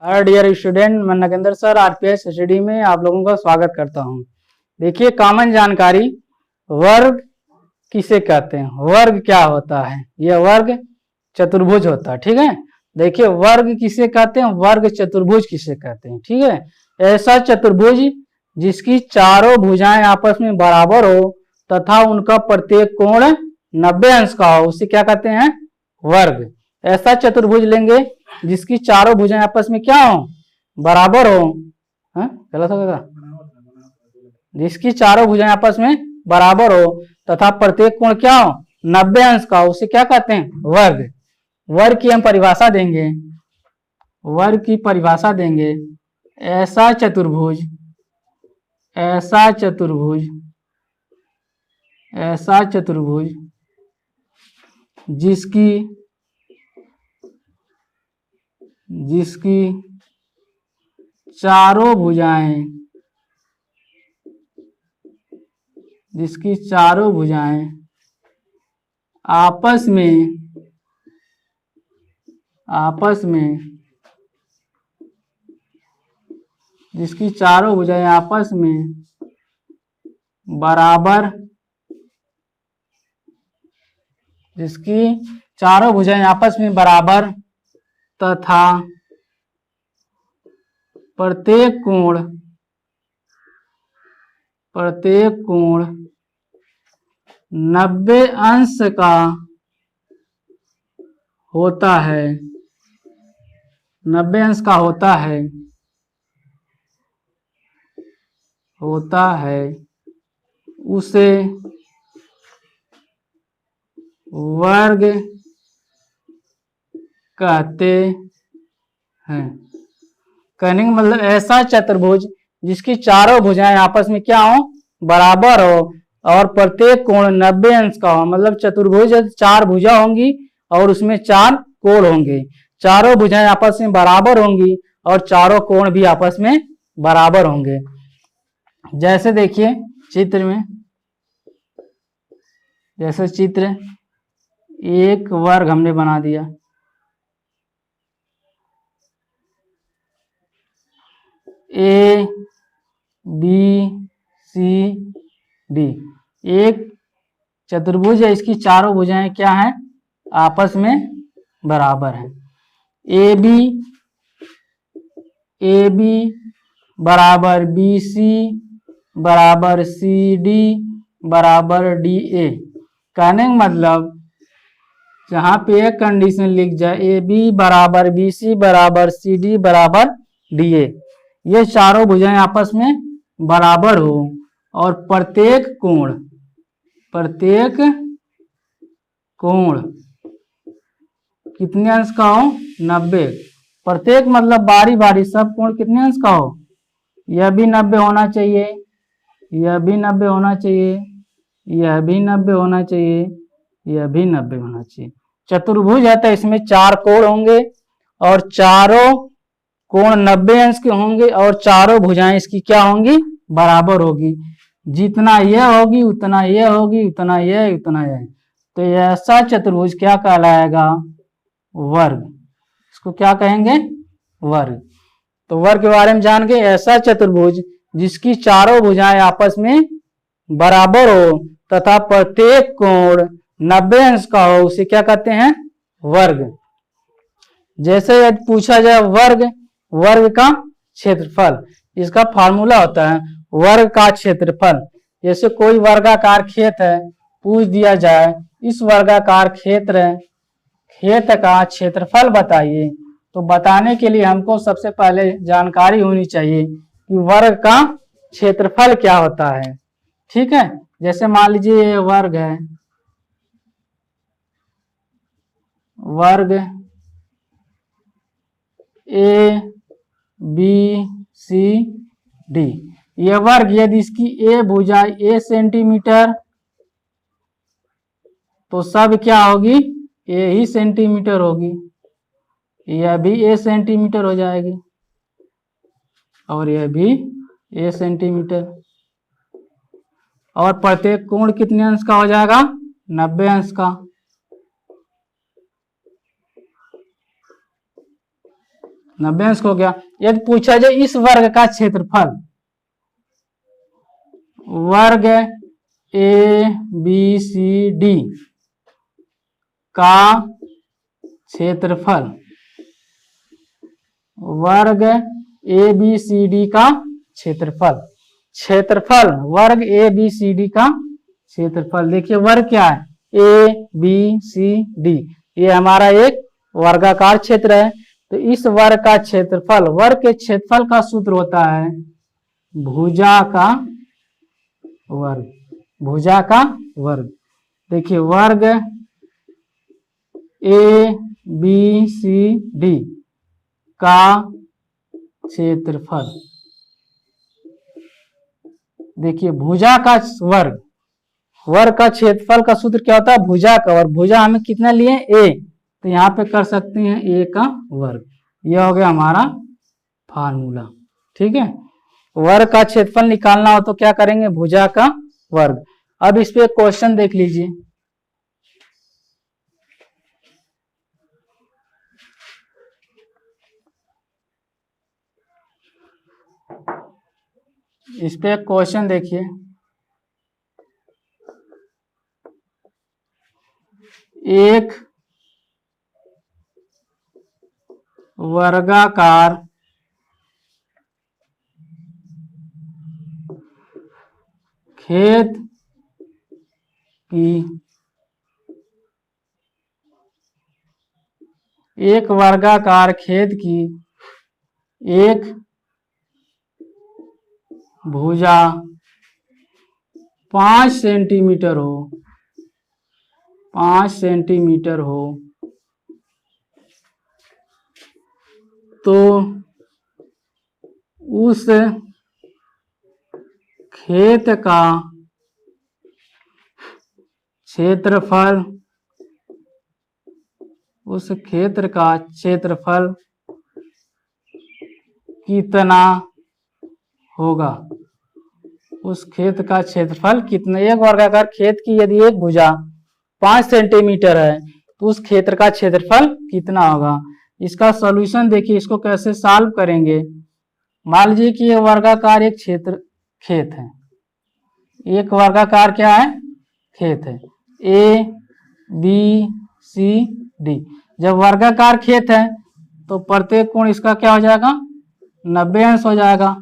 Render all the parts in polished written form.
Hi dear student, मैं Nagendra sir RPS study में आप लोगों का स्वागत करता हूं। देखिए, कॉमन जानकारी, वर्ग किसे कहते हैं, वर्ग क्या होता है। यह वर्ग चतुर्भुज होता है। ठीक है, देखिए वर्ग किसे कहते हैं, वर्ग चतुर्भुज किसे कहते हैं। ठीक है, ऐसा चतुर्भुज जिसकी चारों भुजाएं आपस में बराबर हो तथा उनका प्रत्येक कोण 90 अंश का हो, उसे क्या कहते हैं, वर्ग। ऐसा चतुर्भुज लेंगे जिसकी चारों भुजाएं आपस में क्या हो, बराबर हो। गलत होगा, जिसकी चारों भुजाएं आपस में बराबर हो तथा प्रत्येक कोण क्या हो, 90 अंश का, उसे क्या कहते हैं, वर्ग। वर्ग की हम परिभाषा देंगे, वर्ग की परिभाषा देंगे, ऐसा चतुर्भुज, ऐसा चतुर्भुज, ऐसा चतुर्भुज जिसकी जिसकी चारों भुजाएं, जिसकी चारों भुजाएं आपस में जिसकी चारों भुजाएं आपस में बराबर, जिसकी चारों भुजाएं आपस में बराबर तथा प्रत्येक कोण 90 अंश का होता है, 90 अंश का होता है, उसे वर्ग कहते हैं। कहने का मतलब ऐसा चतुर्भुज जिसकी चारों भुजाएं आपस में क्या हो, बराबर हो और प्रत्येक कोण 90 अंश का हो। मतलब चतुर्भुज 4 भुजा होंगी और उसमें 4 कोण होंगे, चारों भुजाएं आपस में बराबर होंगी और चारों कोण भी आपस में बराबर होंगे। जैसे देखिए चित्र में, जैसे चित्र एक वर्ग हमने बना दिया, ए बी सी डी, एक चतुर्भुज है, इसकी चारों भुजाएं क्या हैं, आपस में बराबर हैं। ए बी बराबर बी सी बराबर सी डी बराबर डी ए। कहने का मतलब जहां पे एक कंडीशन लिख जाए, ए बी बराबर बी सी बराबर सी डी बराबर डी ए, ये चारों भुजाएं आपस में बराबर हो और प्रत्येक कोण कितने अंश का हो, 90। प्रत्येक मतलब बारी बारी सब कोण कितने अंश का हो, यह भी 90 होना चाहिए, यह भी 90 होना चाहिए, यह भी 90 होना चाहिए, यह भी 90 होना चाहिए। चतुर्भुज है तो इसमें 4 कोण होंगे और चारों कोण 90 अंश के होंगे और चारों भुजाएं इसकी क्या होंगी, बराबर होगी। जितना यह होगी उतना यह होगी, उतना यह, उतना यह, तो ऐसा चतुर्भुज क्या कहलाएगा, वर्ग। इसको क्या कहेंगे, वर्ग। तो वर्ग के बारे में जान गए, ऐसा चतुर्भुज जिसकी चारों भुजाएं आपस में बराबर हो तथा प्रत्येक कोण 90 अंश का हो, उसे क्या कहते हैं, वर्ग। जैसे यदि पूछा जाए वर्ग का क्षेत्रफल, इसका फार्मूला होता है वर्ग का क्षेत्रफल। जैसे कोई वर्गाकार खेत है, पूछ दिया जाए इस वर्गाकार खेत का क्षेत्रफल बताइए, तो बताने के लिए हमको सबसे पहले जानकारी होनी चाहिए कि वर्ग का क्षेत्रफल क्या होता है। ठीक है, जैसे मान लीजिए ये वर्ग है, वर्ग ए बी सी डी, ये वर्ग यदि इसकी ए भुजा ए सेंटीमीटर तो सब क्या होगी, ए ही सेंटीमीटर होगी, यह भी ए सेंटीमीटर हो जाएगी और यह भी ए सेंटीमीटर, और प्रत्येक कोण कितने अंश का हो जाएगा, 90 अंश का। 90 अंश का हो गया। यदि पूछा जाए इस वर्ग का क्षेत्रफल, वर्ग ए बी सी डी का क्षेत्रफल, वर्ग ए बी सी डी का क्षेत्रफल, क्षेत्रफल वर्ग ए बी सी डी का क्षेत्रफल। देखिए वर्ग क्या है, ए बी सी डी, ये हमारा एक वर्गाकार क्षेत्र है। तो इस वर्ग का क्षेत्रफल, वर्ग के क्षेत्रफल का सूत्र होता है भुजा का वर्ग, भुजा का वर्ग। देखिए वर्ग ए बी सी डी का क्षेत्रफल, देखिए भुजा का वर्ग, वर्ग का क्षेत्रफल का सूत्र क्या होता है, भुजा का वर्ग। भुजा हमें कितना लिए, ए, तो यहाँ पे कर सकते हैं ए का वर्ग। यह हो गया हमारा फार्मूला। ठीक है, वर्ग का क्षेत्रफल निकालना हो तो क्या करेंगे, भुजा का वर्ग। अब इस पे क्वेश्चन देख लीजिए। इस पे क्वेश्चन देखिए, एक वर्गाकार खेत की, एक वर्गाकार खेत की एक भुजा 5 सेंटीमीटर हो, 5 सेंटीमीटर हो, तो उस खेत का क्षेत्रफल, उस क्षेत्र का क्षेत्रफल कितना होगा, उस खेत का क्षेत्रफल कितना। एक वर्गाकार खेत की यदि एक भुजा 5 सेंटीमीटर है तो उस क्षेत्र का क्षेत्रफल कितना होगा। इसका सॉल्यूशन देखिए, इसको कैसे सॉल्व करेंगे। मान लीजिए कि ये वर्गाकार एक क्षेत्र खेत है, एक वर्गाकार क्या है, खेत है, ए बी सी डी। जब वर्गाकार खेत है तो प्रत्येक कोण इसका क्या हो जाएगा, 90 अंश हो जाएगा,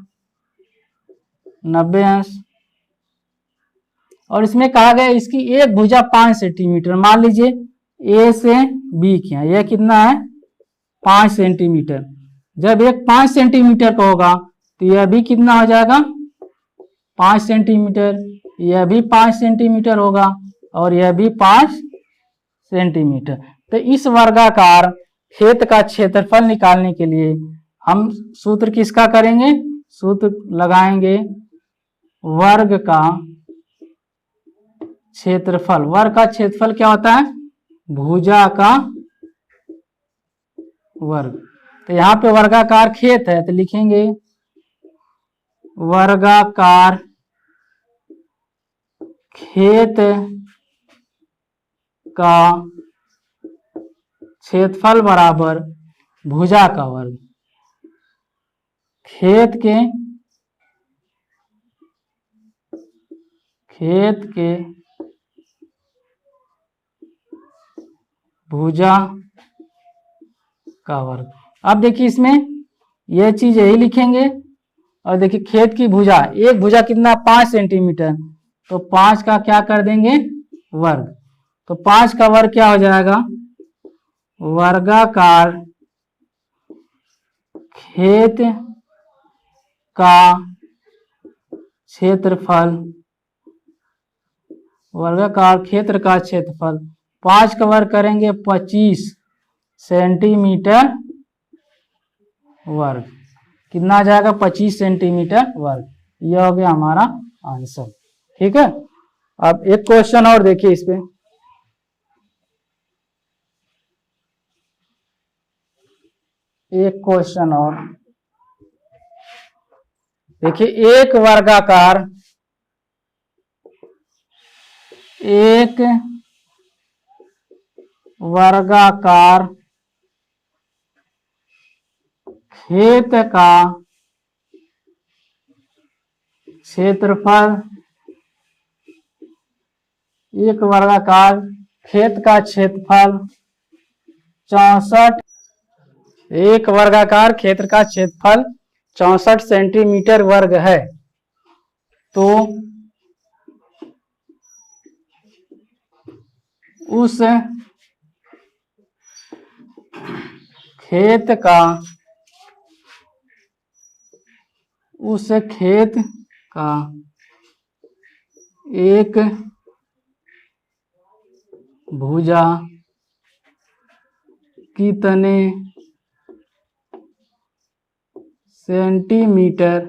90 अंश। और इसमें कहा गया इसकी एक भुजा 5 सेंटीमीटर, मान लीजिए ए से बी किया, यह कितना है 5 सेंटीमीटर। जब एक 5 सेंटीमीटर का होगा तो यह भी कितना हो जाएगा 5 सेंटीमीटर, यह भी 5 सेंटीमीटर होगा और यह भी 5 सेंटीमीटर। तो इस वर्गाकार खेत का क्षेत्रफल निकालने के लिए हम सूत्र किसका करेंगे, सूत्र लगाएंगे वर्ग का क्षेत्रफल। वर्ग का क्षेत्रफल क्या होता है, भुजा का वर्ग। तो यहाँ पे वर्गाकार खेत है तो लिखेंगे वर्गाकार खेत का क्षेत्रफल बराबर भुजा का वर्ग। खेत के भुजा का वर्ग। अब देखिए इसमें यह चीज यही लिखेंगे और देखिए खेत की भुजा, एक भुजा कितना 5 सेंटीमीटर, तो 5 का क्या कर देंगे वर्ग। तो 5 का वर्ग क्या हो जाएगा, वर्गाकार खेत का क्षेत्रफल, वर्गाकार क्षेत्र का क्षेत्रफल 5 का वर्ग करेंगे 25 सेंटीमीटर वर्ग। कितना आ जाएगा 25 सेंटीमीटर वर्ग। यह हो गया हमारा आंसर। ठीक है, अब एक क्वेश्चन और देखिए इस पे। एक क्वेश्चन और देखिए, एक वर्गाकार खेत का क्षेत्रफल, एक वर्गाकार खेत का क्षेत्रफल 64, एक वर्गाकार क्षेत्र का क्षेत्रफल 64 सेंटीमीटर वर्ग है। तो उस खेत का एक भुजा कितने सेंटीमीटर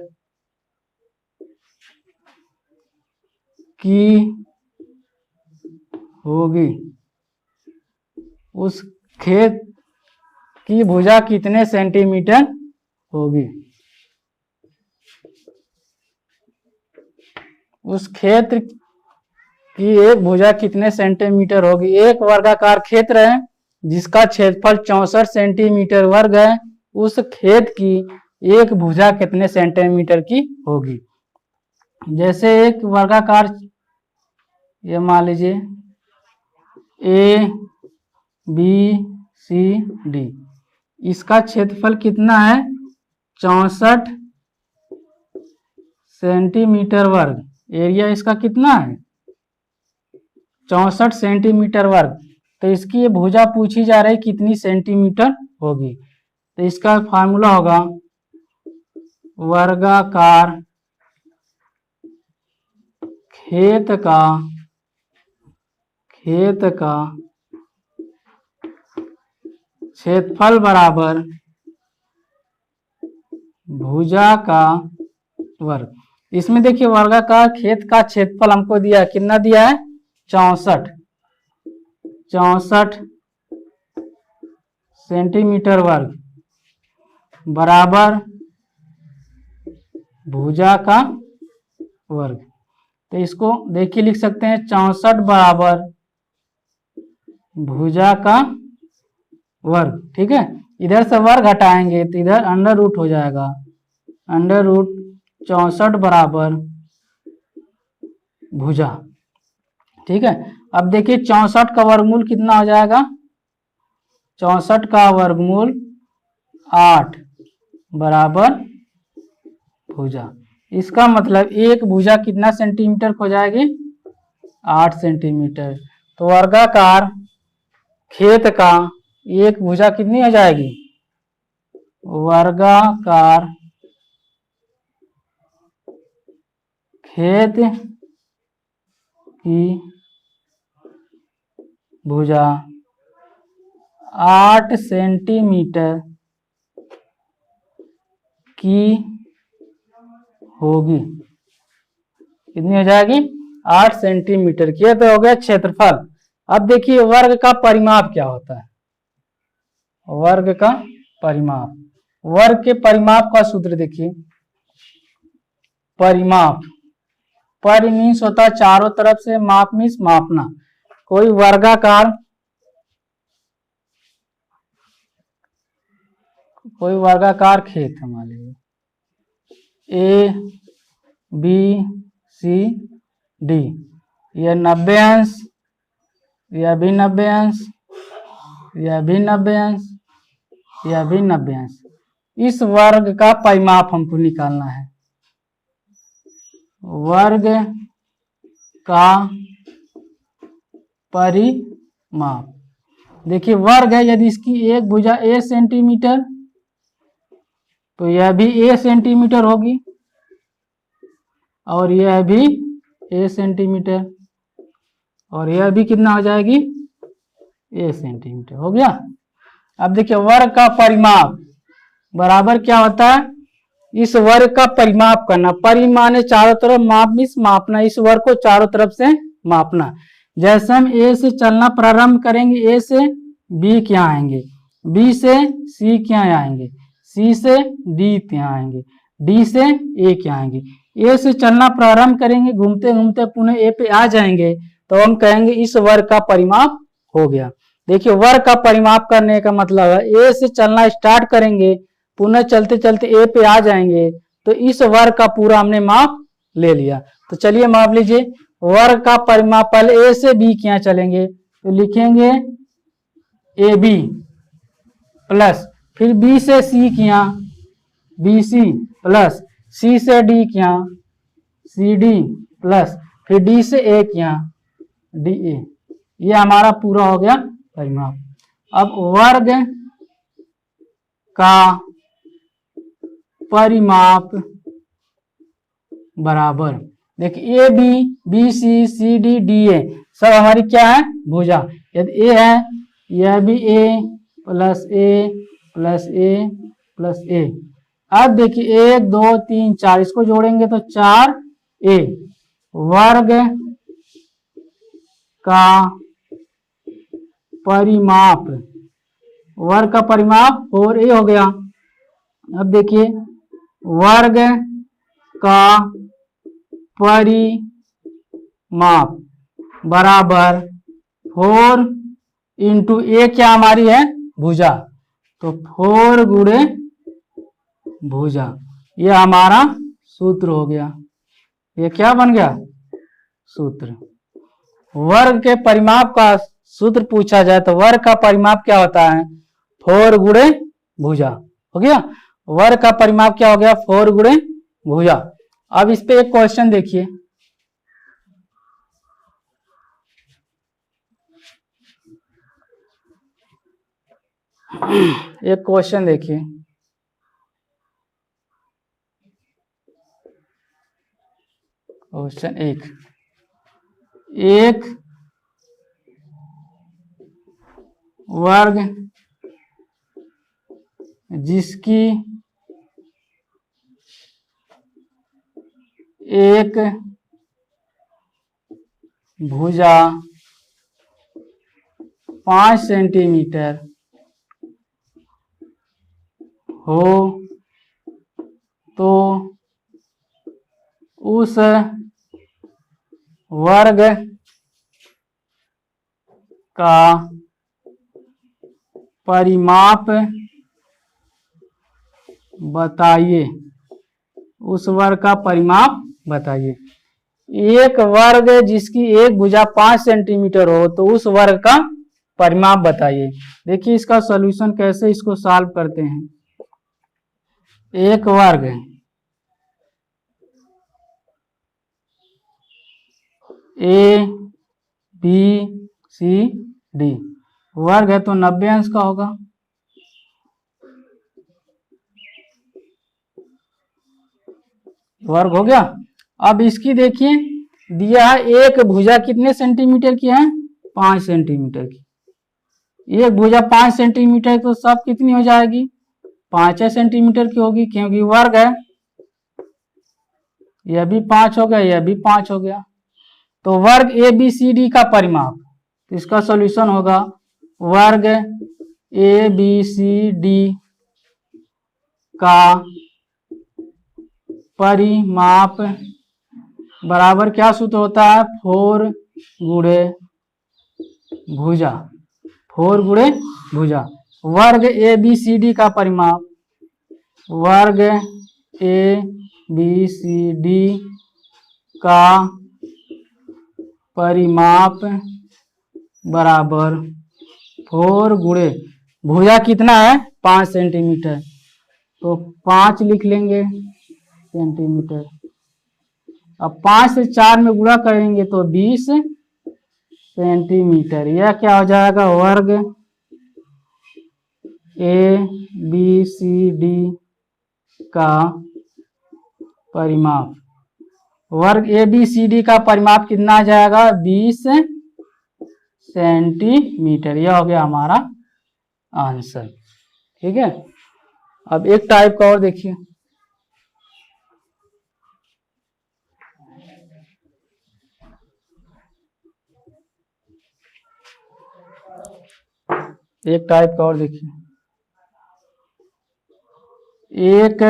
की होगी? उस खेत की भुजा कितने सेंटीमीटर होगी? उस क्षेत्र की एक भुजा कितने सेंटीमीटर होगी? एक वर्गाकार क्षेत्र है जिसका क्षेत्रफल 64 सेंटीमीटर वर्ग है, उस खेत की एक भुजा कितने सेंटीमीटर की होगी? जैसे एक वर्गाकार, ये मान लीजिए ए बी सी डी, इसका क्षेत्रफल कितना है? 64 सेंटीमीटर वर्ग। एरिया इसका कितना है? 64 सेंटीमीटर वर्ग। तो इसकी ये भुजा पूछी जा रही कितनी सेंटीमीटर होगी? तो इसका फार्मूला होगा वर्गाकार खेत का क्षेत्रफल बराबर भुजा का वर्ग। इसमें देखिए वर्गाकार खेत का क्षेत्रफल हमको दिया, कितना दिया है? 64 सेंटीमीटर वर्ग बराबर भुजा का वर्ग। तो इसको देखिए लिख सकते हैं 64 बराबर भुजा का वर्ग। ठीक है, इधर से वर्ग हटाएंगे तो इधर अंडर रूट हो जाएगा, अंडर रूट 64 बराबर भुजा। ठीक है, अब देखिए 64 का वर्गमूल कितना हो जाएगा? 64 का वर्गमूल 8 बराबर भुजा। इसका मतलब एक भुजा कितना सेंटीमीटर हो जाएगी? 8 सेंटीमीटर। तो वर्गाकार खेत का एक भुजा कितनी हो जाएगी? वर्गाकार खेत की भुजा 8 सेंटीमीटर की होगी। कितनी हो जाएगी? 8 सेंटीमीटर की। तो हो गया क्षेत्रफल। अब देखिए वर्ग का परिमाप क्या होता है? वर्ग का परिमाप, वर्ग के परिमाप का सूत्र देखिए। परिमाप, पर मीन्स होता है चारों तरफ से, माप मीन्स मापना। कोई वर्गाकार खेत है, मान लीजिए ए बी सी डी, यह 90 अंश, यह भी 90 अंश, यह भी 90 अंश, यह भी 90 अंश। इस वर्ग का परिमाप हमको निकालना है। वर्ग का परिमाप, देखिए वर्ग है, यदि इसकी एक भुजा ए सेंटीमीटर तो यह भी ए सेंटीमीटर होगी, और यह भी ए सेंटीमीटर, और यह भी कितना हो जाएगी? ए सेंटीमीटर। हो गया। अब देखिए वर्ग का परिमाप बराबर क्या होता है? इस वर्ग का परिमाप करना, परिमाने चारों तरफ, माप मीन्स मापना, इस वर्ग को चारों तरफ से मापना। जैसे हम ए से चलना प्रारंभ करेंगे, ए से बी क्या आएंगे, बी से सी क्या आएंगे, सी से डी क्या आएंगे, डी से ए क्या आएंगे। ए से चलना प्रारंभ करेंगे, घूमते घूमते पुनः ए पे आ जाएंगे, तो हम कहेंगे इस वर्ग का परिमाप हो गया। देखिए वर्ग का परिमाप करने का मतलब है ए से चलना स्टार्ट करेंगे, पुनः चलते चलते ए पे आ जाएंगे तो इस वर्ग का पूरा हमने माप ले लिया। तो चलिए माप लीजिए, वर्ग का परिमाप पहले ए से बी के यहाँ चलेंगे तो लिखेंगे ए बी प्लस फिर बी से सी के यहाँ बी सी प्लस सी से डी के यहाँ सी डी प्लस फिर डी से ए के यहाँ डी ए। ये हमारा पूरा हो गया परिमाप। अब वर्ग का परिमाप बराबर, देखिए A B B C D D A सब हमारी क्या है भुजा। यदि ए है यह भी ए प्लस ए प्लस ए प्लस ए। अब देखिए 1 2 3 4 इसको जोड़ेंगे तो 4 ए। वर्ग का परिमाप, वर्ग का परिमाप 4a हो गया। अब देखिए वर्ग का परिमाप बराबर 4 इंटू ए क्या हमारी है भुजा, तो 4 गुणे भुजा। ये हमारा सूत्र हो गया। ये क्या बन गया सूत्र। वर्ग के परिमाप का सूत्र पूछा जाए तो वर्ग का परिमाप क्या होता है 4 गुणे भुजा। हो गया, वर्ग का परिमाप क्या हो गया 4 गुणे भुजा। अब इस पे एक क्वेश्चन देखिए, एक क्वेश्चन देखिए, क्वेश्चन एक वर्ग जिसकी एक भुजा 5 सेंटीमीटर हो तो उस वर्ग का परिमाप बताइए। उस वर्ग का परिमाप बताइए। एक वर्ग जिसकी एक भुजा 5 सेंटीमीटर हो तो उस वर्ग का परिमाप बताइए। देखिए इसका सॉल्यूशन कैसे इसको सॉल्व करते हैं। एक वर्ग ए बी सी डी वर्ग है तो 90 अंश का होगा। वर्ग हो गया। अब इसकी देखिए दिया है एक भुजा कितने सेंटीमीटर की है 5 सेंटीमीटर की। एक भुजा 5 सेंटीमीटर तो सब कितनी हो जाएगी 5 सेंटीमीटर की होगी, क्योंकि वर्ग है। यह भी 5 हो गया, यह भी 5 हो गया। तो वर्ग ए बी सी डी का परिमाप, तो इसका सॉल्यूशन होगा वर्ग ए बी सी डी का परिमाप बराबर क्या सूत्र होता है 4 गुणे भुजा। 4 गुणे भुजा। वर्ग ए बी सी डी का परिमाप, वर्ग ए बी सी डी का परिमाप बराबर 4 गुणे भुजा कितना है 5 सेंटीमीटर, तो 5 लिख लेंगे सेंटीमीटर। अब 5 से 4 में गुणा करेंगे तो 20 सेंटीमीटर। यह क्या हो जाएगा वर्ग ए बी सी डी का परिमाप। वर्ग ए बी सी डी का परिमाप कितना आ जाएगा 20 सेंटीमीटर। यह हो गया हमारा आंसर। ठीक है। अब एक टाइप का और देखिए, एक टाइप का और देखिए, एक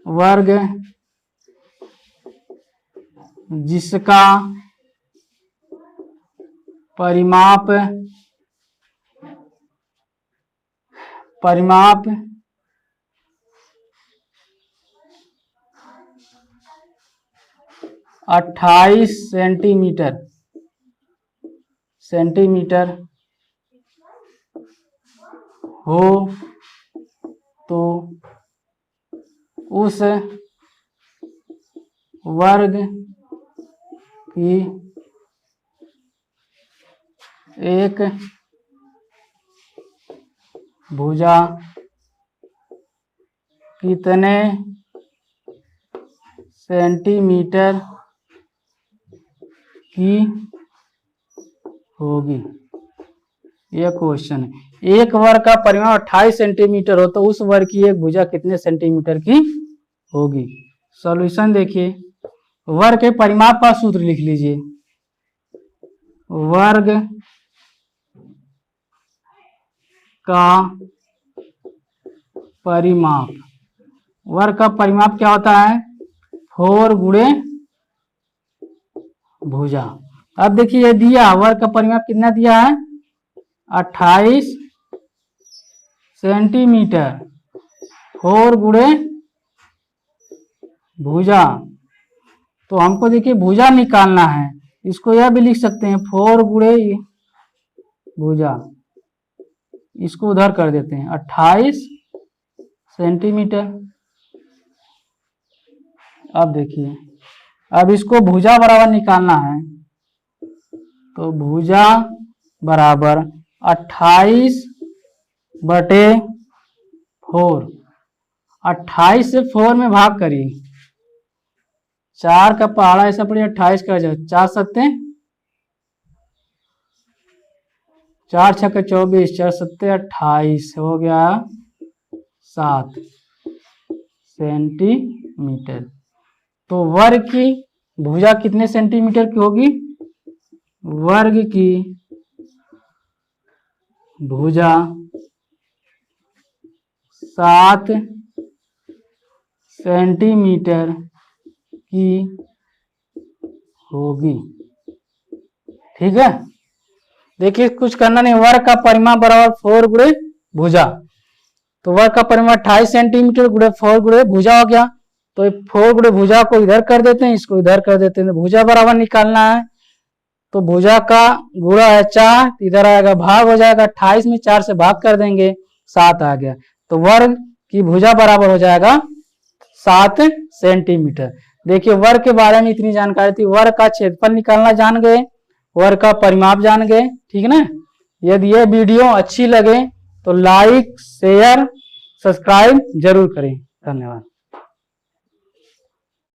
वर्ग जिसका परिमाप 28 सेंटीमीटर हो तो उस वर्ग की एक भुजा कितने सेंटीमीटर की होगी? यह क्वेश्चन है। एक वर्ग का परिमाप 28 सेंटीमीटर हो तो उस वर्ग की एक भुजा कितने सेंटीमीटर की होगी? सॉल्यूशन देखिए, वर्ग के परिमाप का सूत्र लिख लीजिए। वर्ग का परिमाप, वर्ग का परिमाप क्या होता है? 4 गुणे भुजा। अब देखिए ये दिया वर्ग का परिमाप कितना दिया है? 28 सेंटीमीटर, 4 गुणे भुजा। तो हमको देखिए भुजा निकालना है, इसको यह भी लिख सकते हैं 4 गुणे भुजा। इसको उधर कर देते हैं 28 सेंटीमीटर। अब देखिए, अब इसको भुजा बराबर निकालना है, तो भुजा बराबर 28 बटे 4। 28 से 4 में भाग करिए, 4 का पहाड़ा ऐसा पड़े 28 का जाए, 4 सत्ते 4 छक्के 24, 4 सत्ते 28, हो गया 7 सेंटीमीटर। तो वर्ग की भुजा कितने सेंटीमीटर की होगी? वर्ग की भुजा 7 सेंटीमीटर की होगी। ठीक है, देखिए कुछ करना नहीं, वर्ग का परिमाप बराबर 4 गुणे भुजा। तो वर्ग का परिमाप 28 सेंटीमीटर गुणे 4 गुणे भुजा हो गया। तो 4 गुणे भुजा को इधर कर देते हैं, इसको इधर कर देते हैं। तो भुजा बराबर निकालना है, तो भुजा का गुणा है 4, इधर आएगा भाग हो जाएगा, 28 में 4 से भाग कर देंगे, 7 आ गया। तो वर्ग की भुजा बराबर हो जाएगा 7 सेंटीमीटर। देखिए वर्ग के बारे में इतनी जानकारी थी। वर्ग का क्षेत्रफल निकालना जान गए, वर्ग का परिमाप जान गए। ठीक ना? यदि ये वीडियो अच्छी लगे तो लाइक शेयर सब्सक्राइब जरूर करें। धन्यवाद।